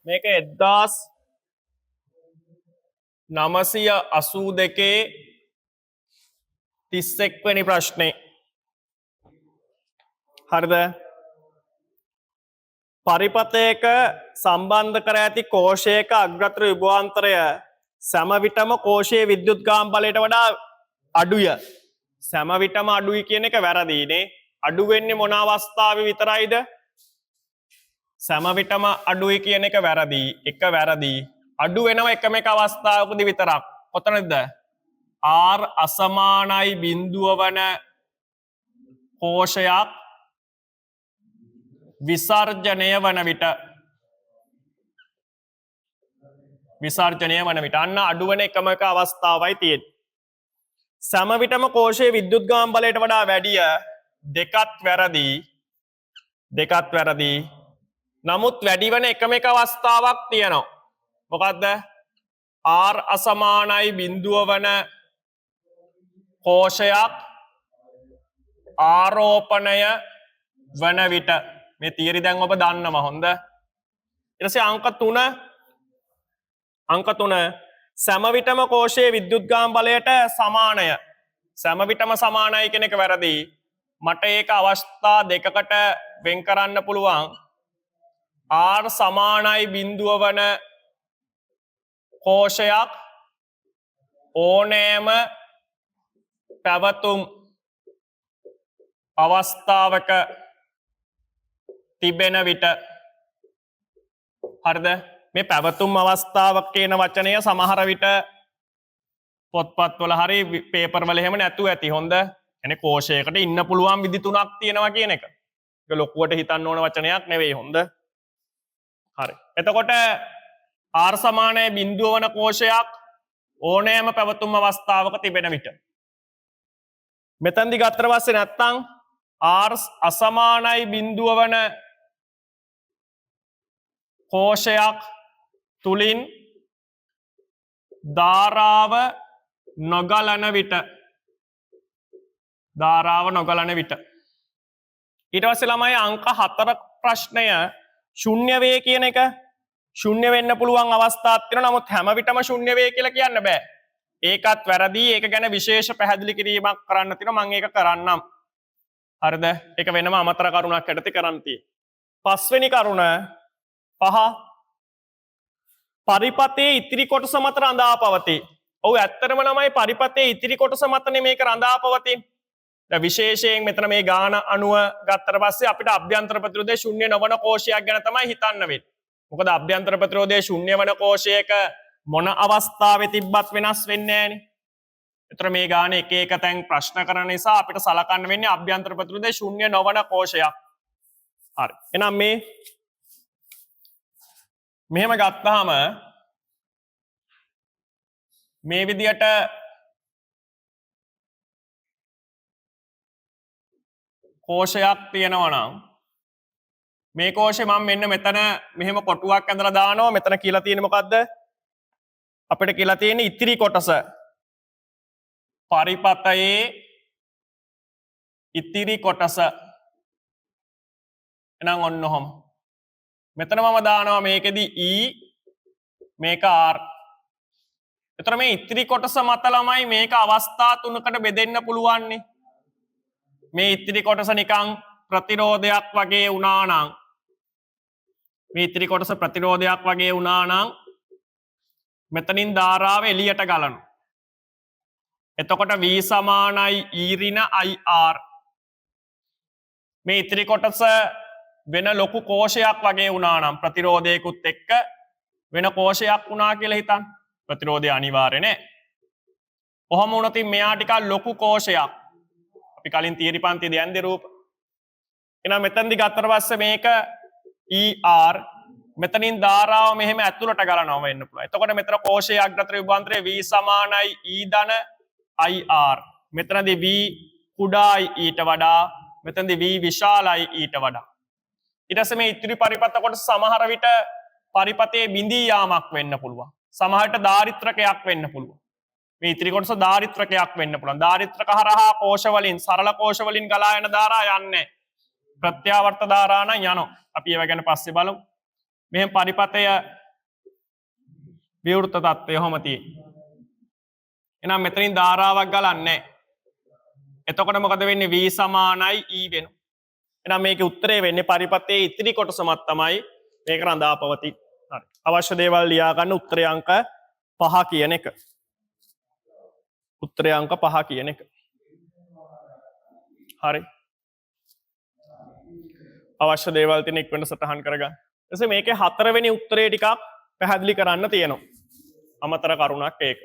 මේක 1982 31 වෙනි ප්‍රශ්නේ. හරිද? පරිපථයක සම්බන්ධ කර ඇති කෝෂයක අග්‍රතර විභවාන්තරය සෑම විටම කෝෂයේ විද්‍යුත්ගාම බලයට වඩා අඩුය. සෑම විටම අඩුයි කියන එක වැරදිනේ. අඩු වෙන්නේ මොන අවස්ථාවේ විතරයිද? සෑම විටම අඩුයි කියන එක වැරදි. එක වැරදි. අඩු වෙනව එකම එක අවස්ථාවකදී විතරක්. කොතනද? R අසමානයි බිඳුව වන කෝෂයක් විසර්ජනය වන විට. විසර්ජනය වන විට අන්න අඩු වෙන එකම එක අවස්ථාවයි තියෙන්නේ. සෑම විටම කෝෂයේ විද්‍යුත්ගාම බලයට වඩා වැඩිය. දෙකත් වැරදි. දෙකත් වැරදි. නමුත් වැඩි වෙන එකම එක අවස්ථාවක් තියෙනවා. මොකද්ද? R අසමානයි බිඳුව වන කෝෂයක් ආරෝපණය වන විට. මේ තියරි දැන් ඔබ දන්නවා හොඳ. ඊට පස්සේ අංක 3 සෑම විටම කෝෂයේ විද්‍යුත්ගාම බලයට සමානය. සෑම විටම සමානයි කියන එක වැරදි. මට ඒක අවස්ථා දෙකකට වෙන් කරන්න පුළුවන්. R සමානයි බිඳුව වන කෝෂයක් ඕනෑම පැවතුම් අවස්ථාවක තිබෙන විට. හරිද? මේ පැවතුම් අවස්ථාවක් කියන වචනය සමහර විට පොත්පත්වල හරි පේපර් වල එහෙම නැතුව ඇති. හොඳ. يعني කෝෂයකට ඉන්න පුළුවන් විදි තුනක් තියෙනවා කියන එක. ඒක ලොකුවට හිතන්න ඕන වචනයක් නෙවෙයි. හොඳ. හරි. එතකොට R සමානයි බිඳුව වන කෝෂයක් ඕනෑම පැවතුම් අවස්ථාවක තිබෙන විට. මෙතනදි ගත්තට පස්සේ නැත්තම් R අසමානයි බිඳුව වන කෝෂයක් තුලින් ධාරාව නොගලන විට. ධාරාව නොගලන විට. ඊට පස්සේ ළමයි අංක 4 ප්‍රශ්නය ශුන්‍ය වේ කියන එක. ශුන්‍ය වෙන්න පුළුවන් අවස්ථාවක් තියෙනවා. නමුත් හැම විටම ශුන්‍ය වේ කියලා කියන්න බෑ. ඒකත් වැරදි. ඒක ගැන විශේෂ පැහැදිලි කිරීමක් කරන්න තියෙනවා. මම ඒක කරන්නම්. හරිද? ඒක වෙනම අමතර කරුණක් යටතේ කරන්න තියෙන්නේ. පස්වෙනි කරුණ 5 පරිපථයේ ඉතිරි කොටස මත රඳා පවතී. ඔව් ඇත්තටම ළමයි පරිපථයේ ඉතිරි කොටස මතනේ මේක රඳා පවතින්නේ. දැන් විශේෂයෙන් මෙතන මේ ගාන අණුව ගත්තට පස්සේ අපිට අභ්‍යන්තර ප්‍රතිරෝධය ශුන්‍ය නොවන කෝෂයක් ගැන තමයි හිතන්න වෙන්නේ. මොකද අභ්‍යන්තර ප්‍රතිරෝධය ශුන්‍ය වන කෝෂයක මොන අවස්ථාවේ තිබ්බත් වෙනස් වෙන්නේ නැහනේ. ඒතර මේ ගානේ එක එක තැන් ප්‍රශ්න කරන නිසා අපිට සලකන්න වෙන්නේ අභ්‍යන්තර ප්‍රතිරෝධය ශුන්‍ය නොවන කෝෂයක්. හරි. එහෙනම් මෙහෙම ගත්තාම මේ විදියට කෝෂයක් තියෙනවා නම් මේ කෝෂේ මම මෙන්න මෙතන මෙහෙම කොටුවක් ඇඳලා දානවා. මෙතන කියලා තියෙන්නේ මොකද්ද? අපිට කියලා තියෙන්නේ ඉතිරි කොටස. පරිපථයේ ඉතිරි කොටස. එහෙනම් ඔන්න ඔහොම. මෙතන මම දානවා මේකෙදි E මේක R. එතන මේ ඉතිරි කොටස මත ළමයි මේක අවස්ථා තුනකට බෙදෙන්න පුළුවන්නේ. මේ ඉතිරි කොටස නිකන් ප්‍රතිරෝධයක් වගේ වුණා නම් මේ ඉතිරි කොටස ප්‍රතිරෝධයක් වගේ වුණා නම් මෙතනින් ධාරාව එළියට ගලනවා. එතකොට V සමානයි E ඍණ IR. මේ ඉතිරි කොටස වෙන ලොකු කෝෂයක් වගේ වුණා නම් ප්‍රතිරෝධයකුත් එක්ක වෙන කෝෂයක් වුණා කියලා හිතන්න. ප්‍රතිරෝධය අනිවාර්ය නෑ. කොහොම වුණත් මෙයා ටිකක් ලොකු කෝෂයක්. අපි කලින් තියරි පන්තියේදී යන්නේ රූප. එහෙනම් මෙතනදි ගත්තට පස්සේ මේක ER මෙතනින් ධාරාව මෙහෙම ඇතුළට ගලනවා වෙන්න පුළුවන්. එතකොට මෙතන කෝෂයේ අග්‍රතර විභවාන්තරය V සමානයි E ධන IR. මෙතනදී V කුඩායි ඊට වඩා, මෙතනදී V විශාලයි ඊට වඩා. ඊට පස්සේ මේ ඉතිරි පරිපථ කොටස සමහර විට පරිපථයේ බිඳී යාමක් වෙන්න පුළුවන්. සමහරට දාරිත්‍රකයක් වෙන්න පුළුවන්. මේ ඉතිරි කොටස දාරිත්‍රකයක් වෙන්න පුළුවන්. දාරිත්‍රක හරහා කෝෂ වලින් සරල කෝෂ වලින් ගලා යන ධාරා යන්නේ. ප්‍රත්‍යාවර්ත ධාරා නම් යනවා. අපි ඒව ගැන පස්සේ බලමු. මෙහෙම පරිපථය විවෘත තත්ත්වය ඔහොම තියෙන්නේ. එහෙනම් මෙතනින් ධාරාවක් ගලන්නේ. එතකොට මොකද වෙන්නේ? v සමානයි e වෙනවා. එහෙනම් මේකේ උත්තරේ වෙන්නේ පරිපථයේ ඉතිරි කොටසමක් තමයි මේක රඳා පවතින. හරි. අවශ්‍ය දේවල් ලියා ගන්න උත්තරේ අංක 5 කියන එක. උත්තරේ අංක 5 කියන එක. හරි. අවශ්‍ය දේවල් තියෙන ඉක්මනට සටහන් කරගන්න. ඊට පස්සේ මේකේ 4 වෙනි උත්තරේ ටිකක් පැහැදිලි කරන්න තියෙනවා. අමතර කරුණක් ඒක.